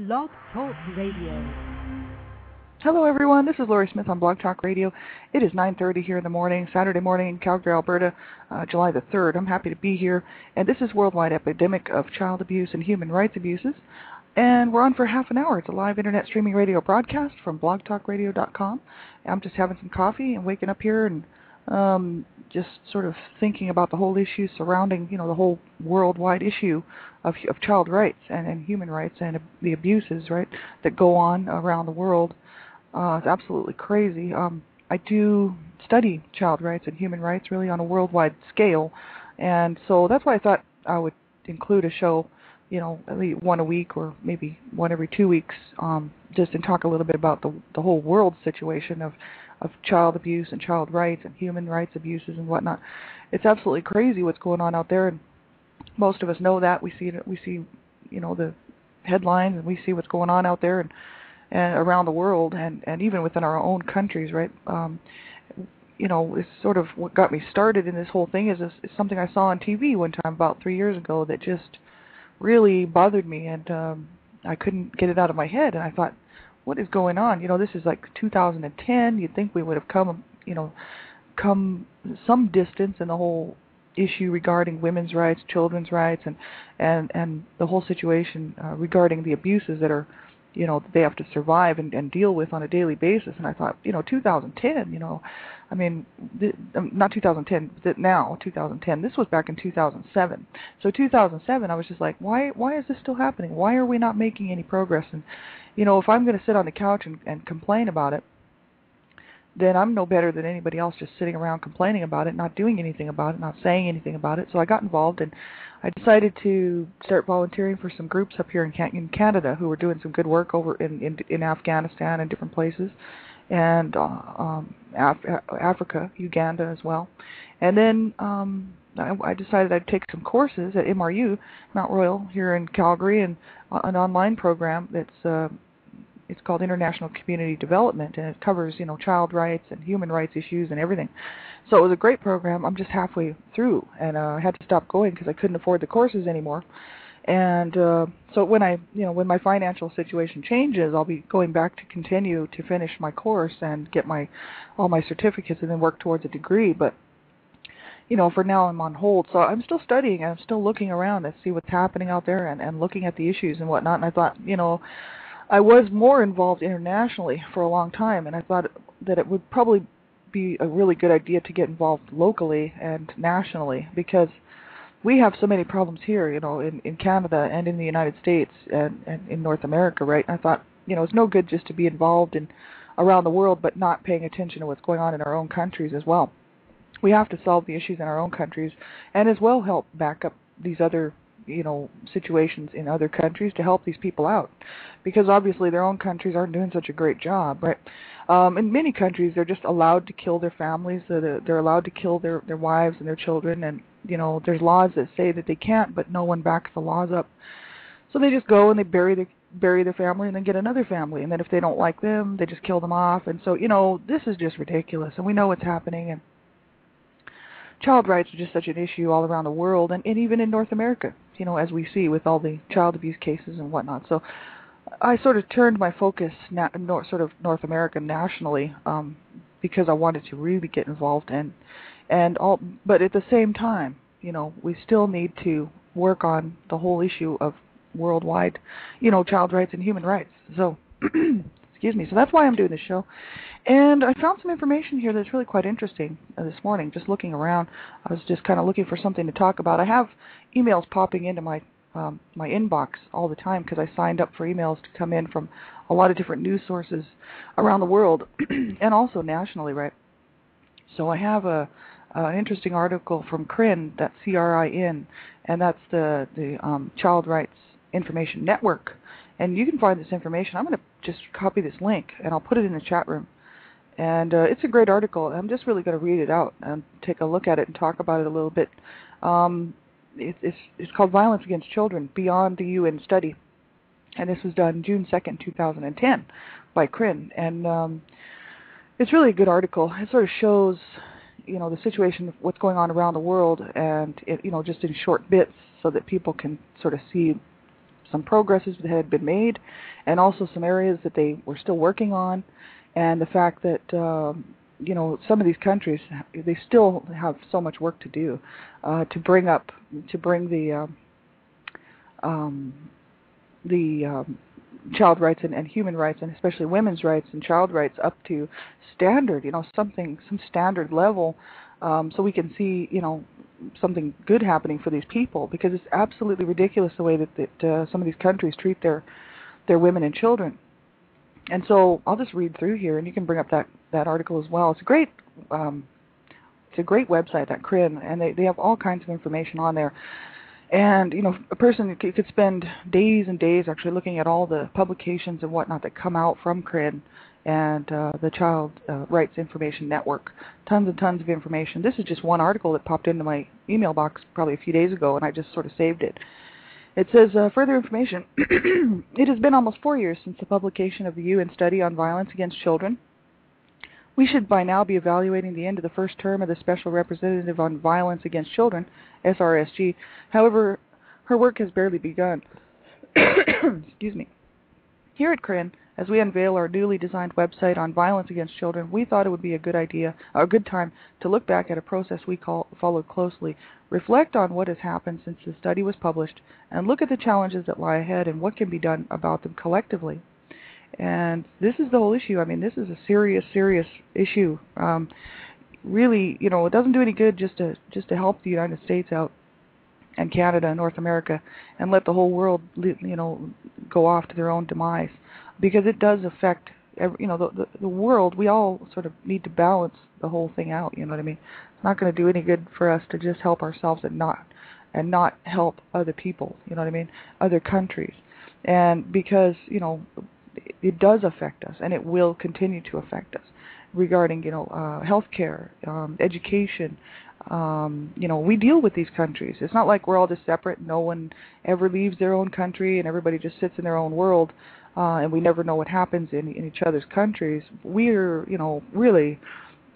Blog Talk Radio. Hello everyone, this is Lori Smith on Blog Talk Radio. It is 9:30 here in the morning, Saturday morning in Calgary, Alberta, July the 3rd. I'm happy to be here, and this is Worldwide Epidemic of Child Abuse and Human Rights Abuses, and we're on for half an hour. It's a live internet streaming radio broadcast from blogtalkradio.com. I'm just having some coffee and waking up here and just sort of thinking about the whole issue surrounding, the whole worldwide issue of child rights and human rights and the abuses, right, that go on around the world. It's absolutely crazy. I do study child rights and human rights really on a worldwide scale, and so that's why I thought I would include a show, at least one a week or maybe one every 2 weeks, just and talk a little bit about the whole world situation of child abuse and child rights and human rights abuses and whatnot. It's absolutely crazy what's going on out there, and most of us know that. We see the headlines, and we see what's going on out there and around the world, and even within our own countries, right? It's sort of what got me started in this whole thing is something I saw on TV one time about 3 years ago that just really bothered me, and I couldn't get it out of my head, and I thought, what is going on? This is like 2010. You'd think we would have come some distance in the whole issue regarding women's rights, children's rights, and the whole situation regarding the abuses that are, that they have to survive and deal with on a daily basis. And I thought, 2010, not 2010, now 2010. This was back in 2007. So 2007, I was just like, why is this still happening? Why are we not making any progress? And if I'm going to sit on the couch and complain about it, then I'm no better than anybody else just sitting around complaining about it, not doing anything about it, not saying anything about it. So I got involved, and I decided to start volunteering for some groups up here in Canada who were doing some good work over in Afghanistan and different places, and Africa, Uganda as well. And then I decided I'd take some courses at MRU, Mount Royal, here in Calgary, and an online program that's it's called International Community Development, and it covers, child rights and human rights issues and everything. So it was a great program. I'm just halfway through, and I had to stop going because I couldn't afford the courses anymore. And so when when my financial situation changes, I'll be going back to continue to finish my course and get all my certificates and then work towards a degree. But for now I'm on hold. So I'm still studying, and I'm still looking around to see what's happening out there and looking at the issues and whatnot. And I thought, I was more involved internationally for a long time, and I thought that it would probably be a really good idea to get involved locally and nationally, because we have so many problems here, in Canada and in the United States and in North America, right? And I thought, it's no good just to be involved around the world but not paying attention to what's going on in our own countries as well. We have to solve the issues in our own countries and as well help back up these other situations in other countries to help these people out, because obviously their own countries aren't doing such a great job, right? In many countries, they're just allowed to kill their families, they're allowed to kill their wives and their children, and there's laws that say that they can't, but no one backs the laws up. So they just go and they bury their family and then get another family, and then if they don't like them, they just kill them off. And so this is just ridiculous, and we know what's happening. And child rights are just such an issue all around the world, and even in North America, as we see with all the child abuse cases and whatnot. So I sort of turned my focus North America nationally, because I wanted to really get involved but at the same time, we still need to work on the whole issue of worldwide, child rights and human rights. So excuse me. So that's why I'm doing this show. And I found some information here that's really quite interesting this morning, just looking around. I was just kind of looking for something to talk about. I have emails popping into my inbox all the time because I signed up for emails to come in from a lot of different news sources around the world and also nationally, right? So I have an interesting article from CRIN, that's CRIN, and that's the Child Rights Information Network. And you can find this information. I'm going to just copy this link, and I'll put it in the chat room. And it's a great article. I'm just really going to read it out and take a look at it and talk about it a little bit. It's called Violence Against Children, Beyond the UN Study. And this was done June 2nd, 2010 by CRIN. And it's really a good article. It sort of shows, the situation of what's going on around the world, and, just in short bits so that people can sort of see some progresses that had been made, and also some areas that they were still working on, and the fact that some of these countries, they still have so much work to do to bring the child rights and human rights, and especially women's rights and child rights, up to standard, some standard level, so we can see, something good happening for these people, because it's absolutely ridiculous the way that some of these countries treat their women and children. And so I'll just read through here, and you can bring up that article as well. It's a great website, that CRIN, and they have all kinds of information on there. And, a person could spend days and days actually looking at all the publications and whatnot that come out from CRIN and the Child Rights Information Network. Tons and tons of information. This is just one article that popped into my email box probably a few days ago, and I just sort of saved it. It says, further information, it has been almost 4 years since the publication of the UN study on violence against children. We should by now be evaluating the end of the first term of the Special Representative on Violence Against Children, SRSG. However, her work has barely begun. Excuse me. Here at CRIN, as we unveil our newly designed website on violence against children, we thought it would be a good time to look back at a process we followed closely, reflect on what has happened since the study was published, and look at the challenges that lie ahead and what can be done about them collectively. And this is the whole issue. I mean, this is a serious, serious issue. Really, it doesn't do any good just to help the United States out and Canada and North America and let the whole world, go off to their own demise, because it does affect, the world. We all sort of need to balance the whole thing out. You know what I mean? It's not going to do any good for us to just help ourselves and not help other people. You know what I mean? Other countries, and because it does affect us, and it will continue to affect us regarding, healthcare, education. We deal with these countries. It's not like we're all just separate. No one ever leaves their own country, and everybody just sits in their own world, and we never know what happens in each other's countries. We're, really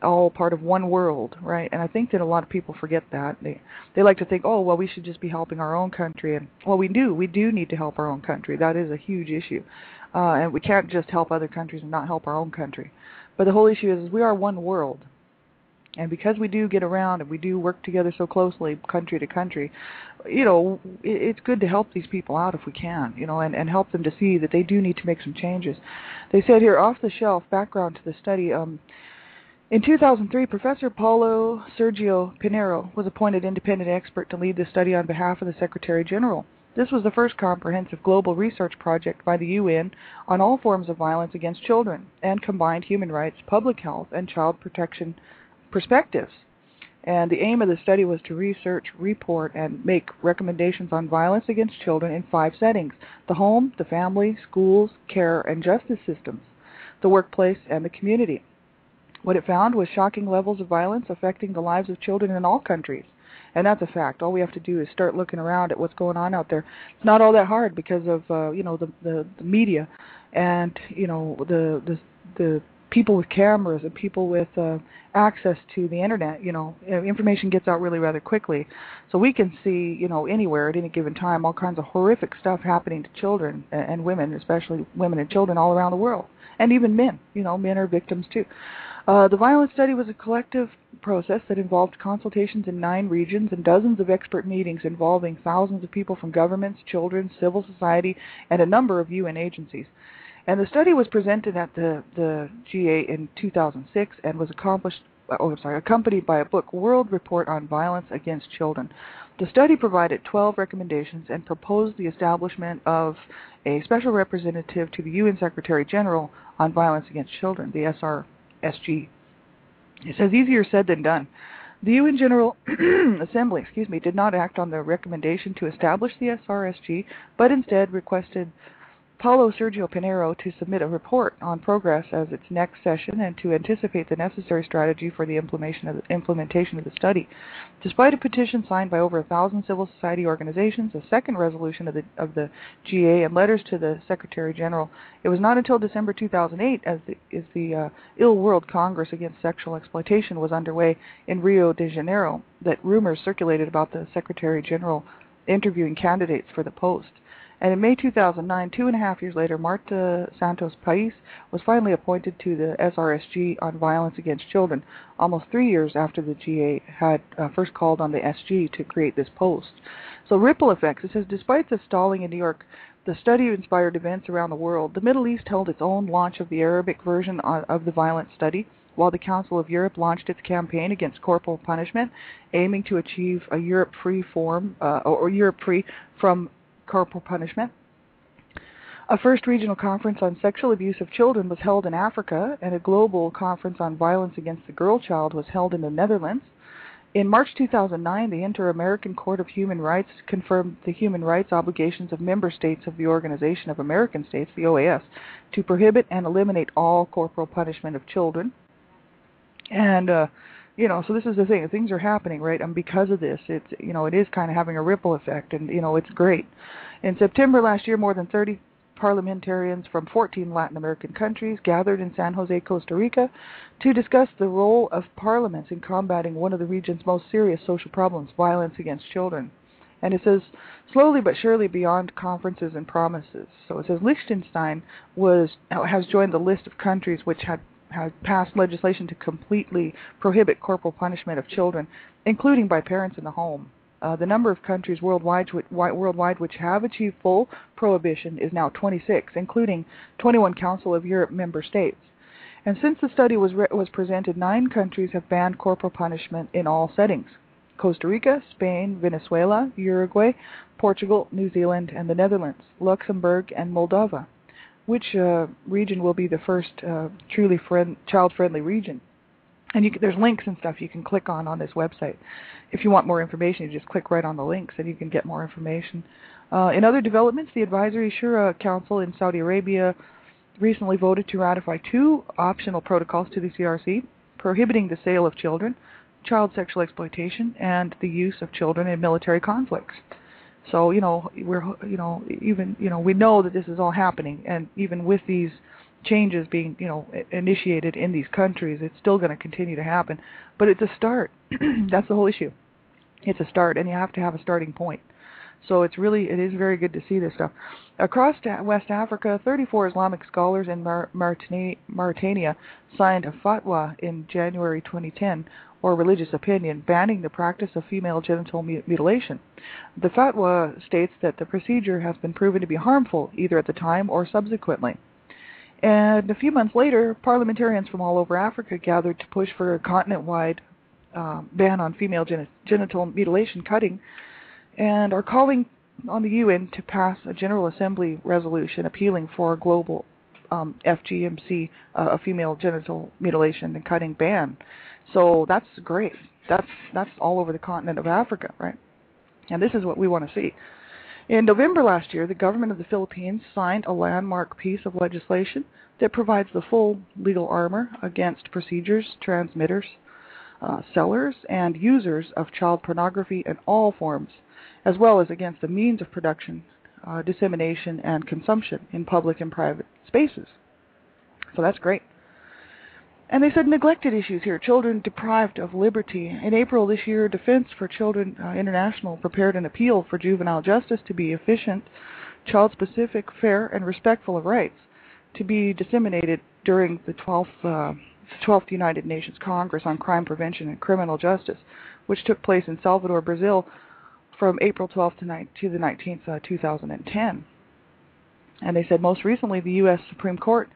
all part of one world, right? And I think that a lot of people forget that. They like to think, oh, well, we should just be helping our own country. And, well, we do need to help our own country. That is a huge issue. And we can't just help other countries and not help our own country. But the whole issue is we are one world. And because we do get around and we do work together so closely, country to country, it's good to help these people out if we can, and help them to see that they do need to make some changes. They said here, off-the-shelf background to the study, in 2003, Professor Paulo Sergio Pinheiro was appointed independent expert to lead the study on behalf of the Secretary General. This was the first comprehensive global research project by the UN on all forms of violence against children and combined human rights, public health, and child protection perspectives. And the aim of the study was to research, report, and make recommendations on violence against children in 5 settings: the home, the family, schools, care, and justice systems, the workplace, and the community. What it found was shocking levels of violence affecting the lives of children in all countries. And that's a fact. All we have to do is start looking around at what's going on out there. It's not all that hard because of the media and the people with cameras and people with access to the internet. Information gets out really rather quickly, so we can see anywhere at any given time all kinds of horrific stuff happening to children and women, especially women and children all around the world, and even men. Men are victims too. The violence study was a collective process that involved consultations in 9 regions and dozens of expert meetings involving thousands of people from governments, children, civil society, and a number of UN agencies. And the study was presented at the GA in 2006 and was accompanied by a book, World Report on Violence Against Children. The study provided 12 recommendations and proposed the establishment of a special representative to the UN Secretary General on Violence Against Children, the SRSG. It says easier said than done. The UN General Assembly, did not act on the recommendation to establish the SRSG, but instead requested Paulo Sergio Pinheiro to submit a report on progress as its next session and to anticipate the necessary strategy for the implementation of the study. Despite a petition signed by over 1,000 civil society organizations, a second resolution of the GA, and letters to the Secretary General, it was not until December 2008, as the Ill World Congress Against Sexual Exploitation was underway in Rio de Janeiro, that rumors circulated about the Secretary General interviewing candidates for the post. And in May 2009, 2.5 years later, Marta Santos Pais was finally appointed to the SRSG on violence against children, almost 3 years after the GA had first called on the SG to create this post. So ripple effects. It says, despite the stalling in New York, the study inspired events around the world. The Middle East held its own launch of the Arabic version of the violent study, while the Council of Europe launched its campaign against corporal punishment, aiming to achieve a Europe-free Europe-free from corporal punishment. A first regional conference on sexual abuse of children was held in Africa, and a global conference on violence against the girl child was held in the Netherlands. In March 2009, the Inter-American Court of Human Rights confirmed the human rights obligations of member states of the Organization of American States, the OAS, to prohibit and eliminate all corporal punishment of children. And, so this is the thing. Things are happening, right? And because of this, it is kind of having a ripple effect, and, it's great. In September last year, more than 30 parliamentarians from 14 Latin American countries gathered in San Jose, Costa Rica, to discuss the role of parliaments in combating one of the region's most serious social problems, violence against children. And it says, slowly but surely beyond conferences and promises. So it says Liechtenstein has joined the list of countries which had passed legislation to completely prohibit corporal punishment of children, including by parents in the home. The number of countries worldwide which have achieved full prohibition is now 26, including 21 Council of Europe member states. And since the study was presented, 9 countries have banned corporal punishment in all settings: Costa Rica, Spain, Venezuela, Uruguay, Portugal, New Zealand, and the Netherlands, Luxembourg, and Moldova. Which region will be the first truly child-friendly region? And there's links and stuff you can click on this website. If you want more information, you just click right on the links and you can get more information. In other developments, the Advisory Shura Council in Saudi Arabia recently voted to ratify 2 optional protocols to the CRC, prohibiting the sale of children, child sexual exploitation, and the use of children in military conflicts. So, we know that this is all happening, and even with these changes being, initiated in these countries, it's still going to continue to happen. But it's a start. That's the whole issue. It's a start, and you have to have a starting point. So it is very good to see this stuff. Across West Africa, 34 Islamic scholars in Mauritania signed a fatwa in January 2010, or religious opinion, banning the practice of female genital mutilation. The fatwa states that the procedure has been proven to be harmful, either at the time or subsequently. And a few months later, parliamentarians from all over Africa gathered to push for a continent-wide ban on female genital mutilation cutting, and are calling on the UN to pass a General Assembly resolution appealing for a global FGMC, a female genital mutilation and cutting ban. So that's great. That's all over the continent of Africa, right? And this is what we want to see. In November last year, the government of the Philippines signed a landmark piece of legislation that provides the full legal armor against procedures, transmitters, sellers, and users of child pornography in all forms, as well as against the means of production, dissemination, and consumption in public and private spaces. So that's great. And they said neglected issues here, children deprived of liberty. In April this year, Defense for Children International prepared an appeal for juvenile justice to be efficient, child-specific, fair, and respectful of rights, to be disseminated during the 12th United Nations Congress on Crime Prevention and Criminal Justice, which took place in Salvador, Brazil, from April 12th to the 19th, 2010. And they said most recently the U.S. Supreme Court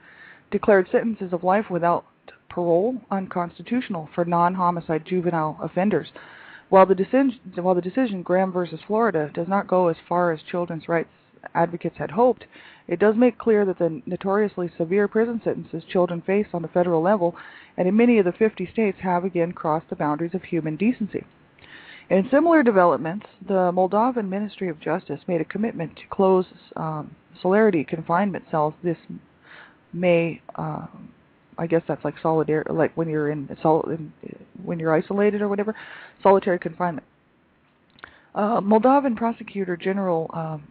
declared sentences of life without parole unconstitutional for non-homicide juvenile offenders. While the decision, Graham versus Florida, does not go as far as children's rights advocates had hoped, it does make clear that the notoriously severe prison sentences children face on the federal level and in many of the 50 states have again crossed the boundaries of human decency. In similar developments, the Moldovan Ministry of Justice made a commitment to close solidarity confinement cells this May. I guess that's like like when you're when you're isolated or whatever, solitary confinement. Moldovan Prosecutor General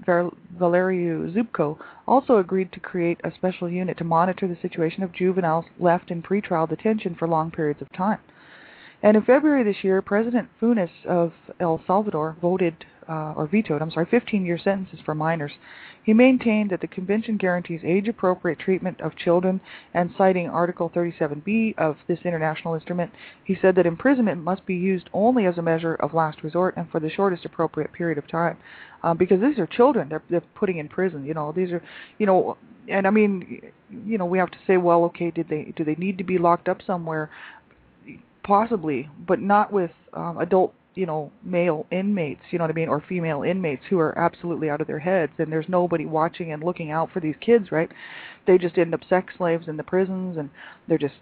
Valeriu Zubko also agreed to create a special unit to monitor the situation of juveniles left in pretrial detention for long periods of time. And in February this year, President Funes of El Salvador voted or vetoed, 15-year sentences for minors. He maintained that the convention guarantees age-appropriate treatment of children, and citing Article 37B of this international instrument, he said that imprisonment must be used only as a measure of last resort and for the shortest appropriate period of time, because these are children they're putting in prison. These are, and I mean, we have to say, well, okay, do they need to be locked up somewhere? Possibly, but not with adult, male inmates, or female inmates who are absolutely out of their heads, and there's nobody watching and looking out for these kids, right? They just end up sex slaves in the prisons, and they're just,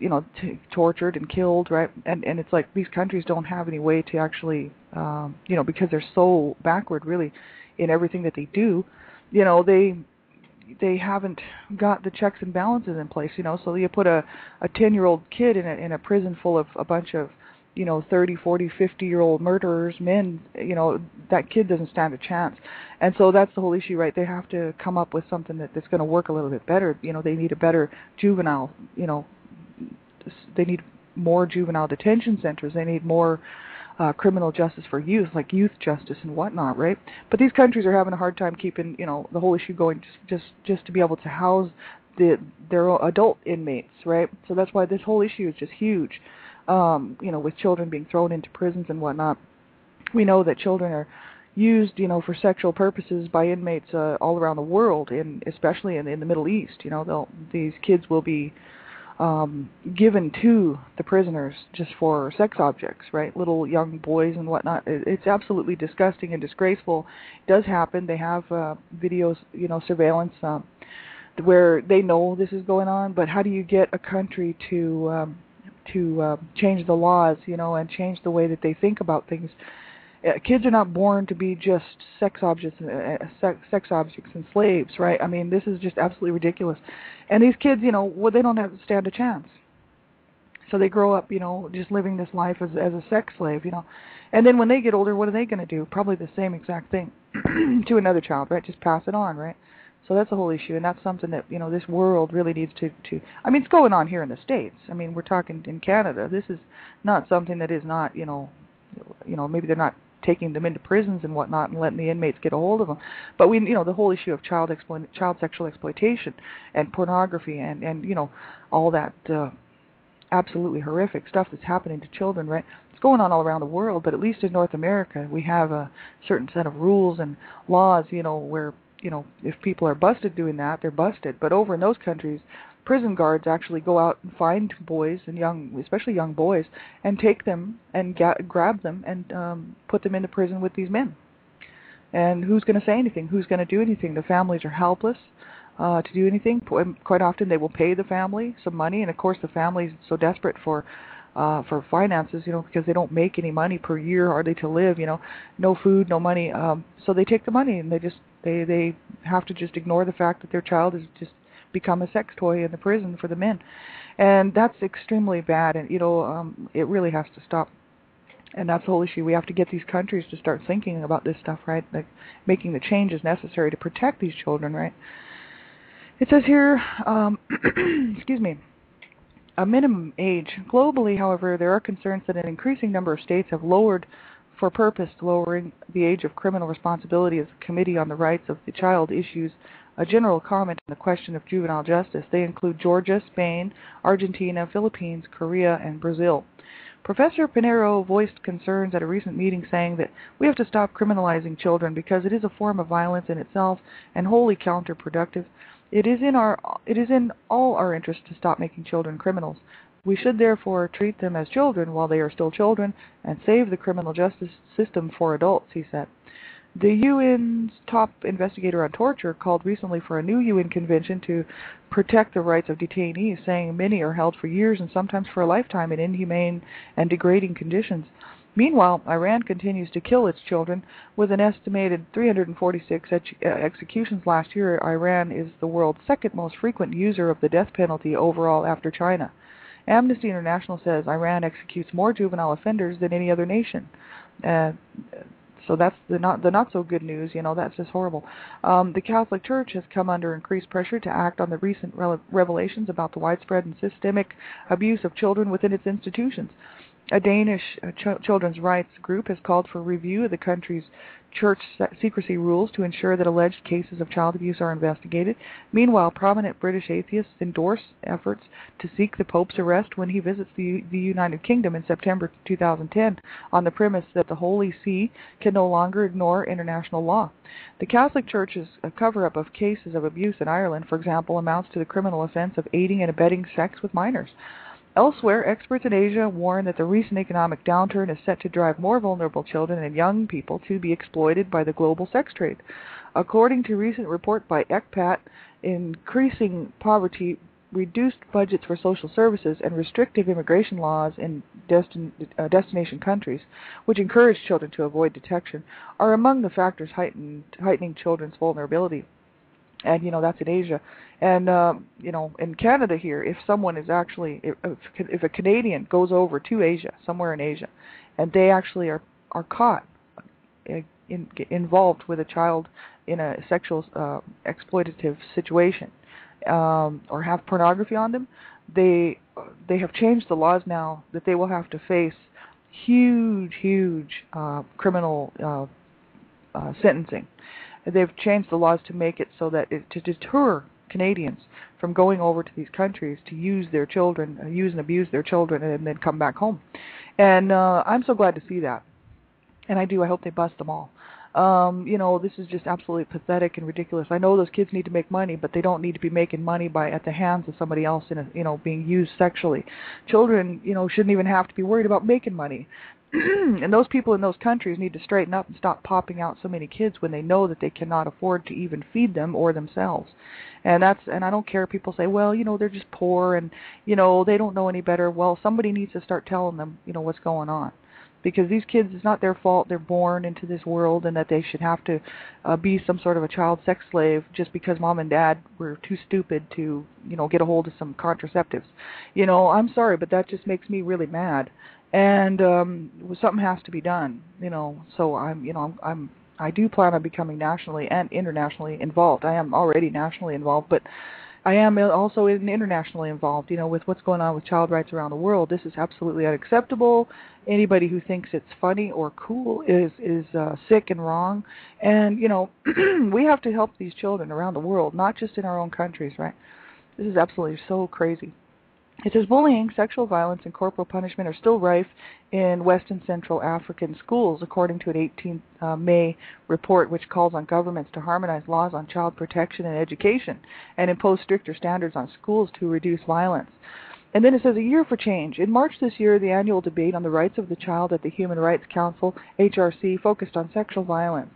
tortured and killed, right? And it's like these countries don't have any way to actually, because they're so backward, really, in everything that they do, they haven't got the checks and balances in place, so you put a 10-year-old kid in a prison full of a bunch of 30, 40, 50-year-old murderers, men, that kid doesn't stand a chance. And so that's the whole issue, right? They have to come up with something that's going to work a little bit better. They need a better juvenile, they need more juvenile detention centers. They need more criminal justice for youth, like youth justice and whatnot, right? But these countries are having a hard time keeping, the whole issue going just to be able to house their adult inmates, right? So that's why this whole issue is just huge, with children being thrown into prisons and whatnot. We know that children are used, for sexual purposes by inmates all around the world, especially in the Middle East. These kids will be given to the prisoners just for sex objects, right? Little young boys and whatnot. It's absolutely disgusting and disgraceful. It does happen. They have videos, surveillance, where they know this is going on. But how do you get a country to change the laws, and change the way that they think about things? Kids are not born to be just sex objects and slaves, right? I mean, this is just absolutely ridiculous. And these kids, they don't have to stand a chance. So they grow up, just living this life as a sex slave, And then when they get older, what are they going to do? Probably the same exact thing to another child, right? Just pass it on, right? So that's the whole issue, and that's something that, this world really needs to I mean, it's going on here in the States. I mean, we're talking in Canada. This is not something that is not, maybe they're not taking them into prisons and whatnot and letting the inmates get a hold of them. But the whole issue of child sexual exploitation and pornography and all that absolutely horrific stuff that's happening to children, right? It's going on all around the world, but at least in North America, we have a certain set of rules and laws, where, if people are busted doing that, they're busted. But over in those countries, prison guards actually go out and find boys and especially young boys, and take them and grab them and put them into prison with these men. And who's going to say anything? Who's going to do anything? The families are helpless to do anything. Quite often they will pay the family some money, and of course the family's so desperate for finances, because they don't make any money per year, hardly to live, no food, no money. So they take the money, and they have to just ignore the fact that their child has just become a sex toy in the prison for the men. And that's extremely bad, and it really has to stop. And that's the whole issue. We have to get these countries to start thinking about this stuff, right? Like making the changes necessary to protect these children, right? It says here, excuse me, a minimum age. Globally, however, there are concerns that an increasing number of states have lowered for purpose lowering the age of criminal responsibility as the Committee on the Rights of the Child issues a general comment on the question of juvenile justice. They include Georgia, Spain, Argentina, Philippines, Korea, and Brazil. Professor Pinheiro voiced concerns at a recent meeting, saying that we have to stop criminalizing children because it is a form of violence in itself and wholly counterproductive. It is in all our interest to stop making children criminals. We should therefore treat them as children while they are still children and save the criminal justice system for adults, he said. The UN's top investigator on torture called recently for a new UN convention to protect the rights of detainees, saying many are held for years and sometimes for a lifetime in inhumane and degrading conditions. Meanwhile, Iran continues to kill its children. With an estimated 346 executions last year, Iran is the world's second most frequent user of the death penalty overall after China. Amnesty International says Iran executes more juvenile offenders than any other nation. So that's the not so good news, that's just horrible. The Catholic Church has come under increased pressure to act on the recent revelations about the widespread and systemic abuse of children within its institutions. A Danish children's rights group has called for review of the country's church secrecy rules to ensure that alleged cases of child abuse are investigated. Meanwhile, prominent British atheists endorse efforts to seek the Pope's arrest when he visits the United Kingdom in September 2010 on the premise that the Holy See can no longer ignore international law. The Catholic Church's cover-up of cases of abuse in Ireland, for example, amounts to the criminal offense of aiding and abetting sex with minors. Elsewhere, experts in Asia warn that the recent economic downturn is set to drive more vulnerable children and young people to be exploited by the global sex trade. According to a recent report by ECPAT, increasing poverty, reduced budgets for social services, and restrictive immigration laws in destination countries, which encourage children to avoid detection, are among the factors heightening children's vulnerability. And, that's in Asia. And, in Canada here, if someone is actually, if a Canadian goes over to Asia, somewhere in Asia, and they actually are caught involved with a child in a sexual exploitative situation, or have pornography on them, they have changed the laws now that they will have to face huge criminal sentencing. They've changed the laws to make it so that to deter Canadians from going over to these countries to use their children, use and abuse their children, and then come back home. And I'm so glad to see that. And I hope they bust them all. This is just absolutely pathetic and ridiculous. I know those kids need to make money, but they don't need to be making money at the hands of somebody else being used sexually. Children, shouldn't even have to be worried about making money. And those people in those countries need to straighten up and stop popping out so many kids when they know that they cannot afford to even feed them or themselves. And I don't care if people say, well, they're just poor and, they don't know any better. Well, somebody needs to start telling them, what's going on. Because these kids, it's not their fault they're born into this world and that they should have to be some sort of a child sex slave just because mom and dad were too stupid to, get a hold of some contraceptives. I'm sorry, but that just makes me really mad. And something has to be done, So I do plan on becoming nationally and internationally involved. I am already nationally involved, but I am also internationally involved, with what's going on with child rights around the world. This is absolutely unacceptable. Anybody who thinks it's funny or cool is sick and wrong. And, we have to help these children around the world, not just in our own countries, right? This is absolutely so crazy. It says bullying, sexual violence, and corporal punishment are still rife in West and Central African schools, according to an 18th May report which calls on governments to harmonize laws on child protection and education and impose stricter standards on schools to reduce violence. And then it says a year for change. In March this year, the annual debate on the rights of the child at the Human Rights Council, HRC, focused on sexual violence.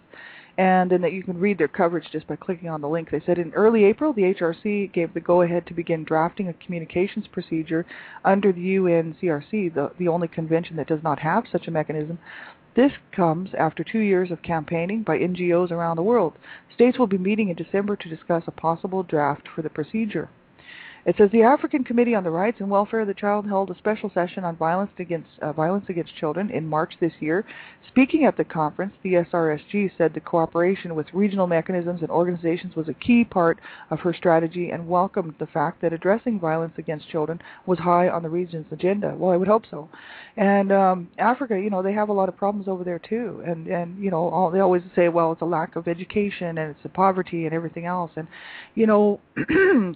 And then that you can read their coverage just by clicking on the link. They said in early April, the HRC gave the go-ahead to begin drafting a communications procedure under the UNCRC, the only convention that does not have such a mechanism. This comes after 2 years of campaigning by NGOs around the world. States will be meeting in December to discuss a possible draft for the procedure. It says the African Committee on the Rights and Welfare of the Child held a special session on violence against children in March this year. Speaking at the conference, the SRSG said the cooperation with regional mechanisms and organizations was a key part of her strategy and welcomed the fact that addressing violence against children was high on the region's agenda. Well, I would hope so. And Africa, they have a lot of problems over there too. And they always say, well, it's a lack of education and it's the poverty and everything else. And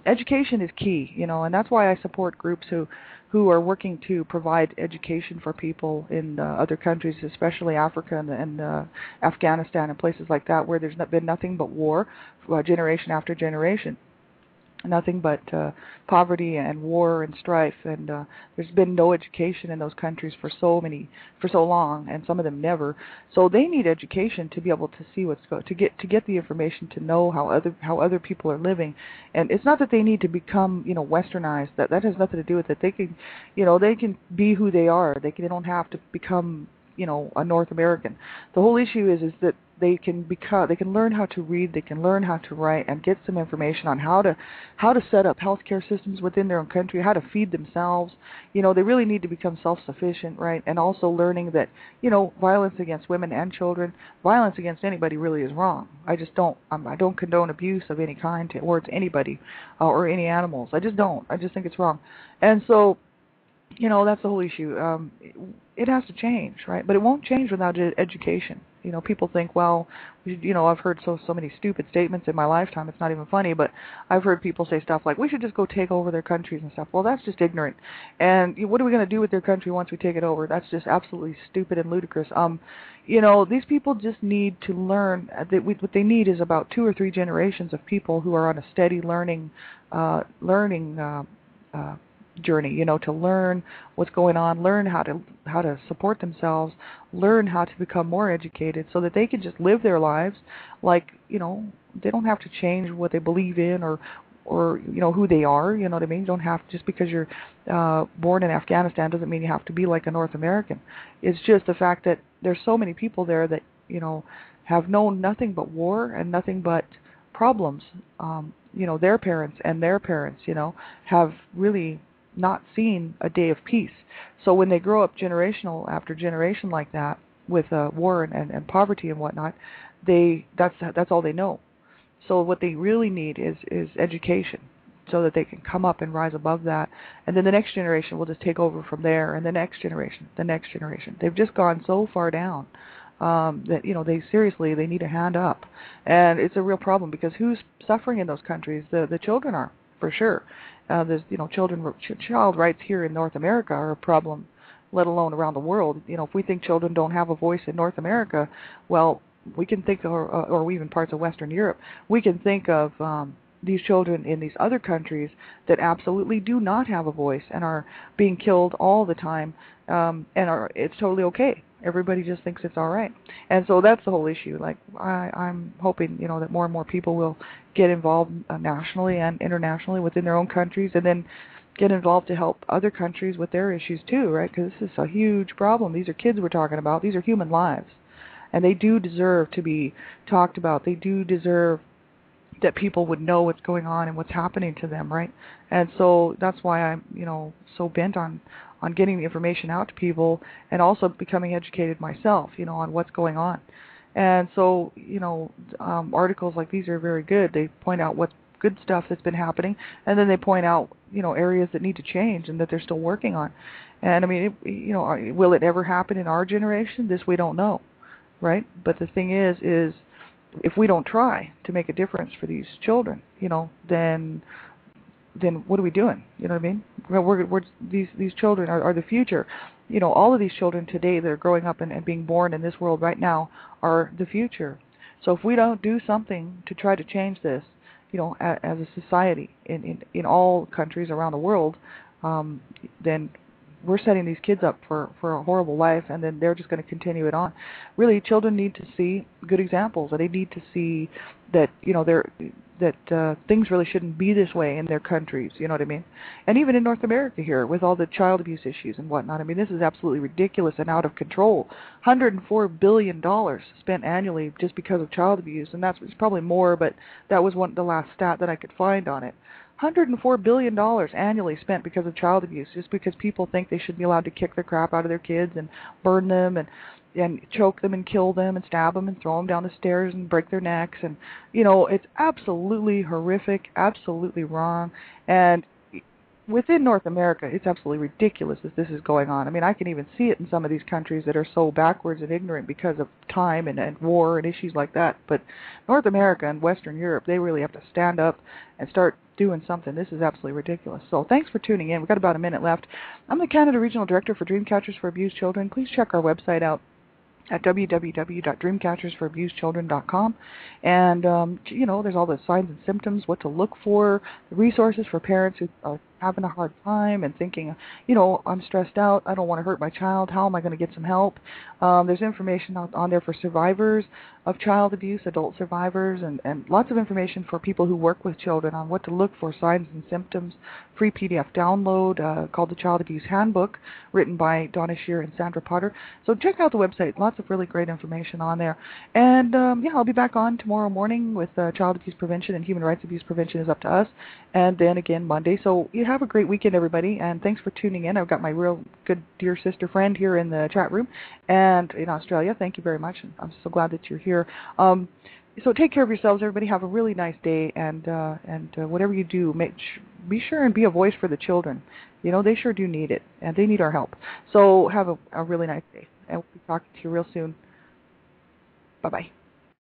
education is key. And that's why I support groups who are working to provide education for people in other countries, especially Africa and Afghanistan and places like that, where there's been nothing but war, generation after generation. Nothing but poverty and war and strife, and there's been no education in those countries for so long, and some of them never. So they need education to be able to see to get the information to know how other people are living. And it's not that they need to become westernized. That has nothing to do with it. They can they can be who they are. They don't have to become a North American. The whole issue is that they can learn how to read, they can learn how to write, and get some information on how to set up healthcare systems within their own country, how to feed themselves. They really need to become self-sufficient, right? And also learning that violence against women and children, violence against anybody really is wrong. I don't condone abuse of any kind towards anybody or any animals. I just don't. I just think it's wrong. And so That's the whole issue. It has to change, right? But it won't change without education. People think, well, I've heard so many stupid statements in my lifetime. It's not even funny, but I've heard people say stuff like, we should just go take over their countries and stuff. Well, that's just ignorant. And what are we going to do with their country once we take it over? That's just absolutely stupid and ludicrous. These people just need to learn. What they need is about 2 or 3 generations of people who are on a steady learning journey, to learn what's going on, learn how to support themselves, learn how to become more educated so that they can just live their lives like, they don't have to change what they believe in or who they are, you know what I mean? You don't have, just because you're born in Afghanistan doesn't mean you have to be like a North American. It's just the fact that there's so many people there that, have known nothing but war and nothing but problems. Their parents and their parents, have really not seen a day of peace. So when they grow up generational after generation like that, with war and poverty and whatnot, that's all they know. So what they really need is education, so that they can come up and rise above that, and then the next generation will just take over from there, and the next generation. They've just gone so far down that they need a hand up, and it's a real problem, because who's suffering in those countries? The children are, for sure. There's child rights here in North America are a problem, let alone around the world. If we think children don't have a voice in North America, well, we can think, or even parts of Western Europe, we can think of these children in these other countries that absolutely do not have a voice and are being killed all the time, it's totally okay. Everybody just thinks it's all right. And so that's the whole issue. Like, I'm hoping, that more and more people will get involved nationally and internationally within their own countries, and then get involved to help other countries with their issues too, right? Because this is a huge problem. These are kids we're talking about. These are human lives. And they do deserve to be talked about. They do deserve that people would know what's going on and what's happening to them, right? And so that's why I'm, so bent on getting the information out to people, and also becoming educated myself, on what's going on. And so, articles like these are very good. They point out what's good stuff that's been happening, and then they point out, areas that need to change and that they're still working on. And I mean, will it ever happen in our generation? This we don't know, right? But the thing is if we don't try to make a difference for these children, then what are we doing? You know what I mean? We're these children are the future. All of these children today that are growing up and being born in this world right now are the future. So if we don't do something to try to change this, as a society in all countries around the world, then we're setting these kids up for a horrible life, and then they're just going to continue it on. Really, children need to see good examples, and they need to see that things really shouldn't be this way in their countries. You know what I mean? And even in North America here, with all the child abuse issues and whatnot, I mean, this is absolutely ridiculous and out of control. $104 billion spent annually just because of child abuse, and it's probably more, but that was the last stat that I could find on it. $104 billion annually spent because of child abuse, just because people think they should be allowed to kick the crap out of their kids and burn them and choke them and kill them and stab them and throw them down the stairs and break their necks. And, it's absolutely horrific, absolutely wrong. And within North America, it's absolutely ridiculous that this is going on. I mean, I can even see it in some of these countries that are so backwards and ignorant because of time and war and issues like that. But North America and Western Europe, they really have to stand up and start doing something. This is absolutely ridiculous. So thanks for tuning in. We've got about a minute left. I'm the Canada Regional Director for Dreamcatchers for Abused Children. Please check our website out at www.dreamcatchersforabusedchildren.com. And, there's all the signs and symptoms, what to look for, the resources for parents who are having a hard time and thinking, I'm stressed out, I don't want to hurt my child, how am I going to get some help? There's information on there for survivors of child abuse, adult survivors, and lots of information for people who work with children on what to look for, signs and symptoms. Free PDF download called the Child Abuse Handbook, written by Donna Shear and Sandra Potter. So check out the website. Lots of really great information on there. And I'll be back on tomorrow morning with child abuse prevention, and human rights abuse prevention is up to us. And then again Monday. So you have a great weekend, everybody, and thanks for tuning in. I've got my real good dear sister friend here in the chat room and in Australia. Thank you very much. And I'm so glad that you're here. So take care of yourselves, everybody. Have a really nice day, and whatever you do, be sure and be a voice for the children. They sure do need it, and they need our help. So have a really nice day, and we'll be talking to you real soon. Bye-bye.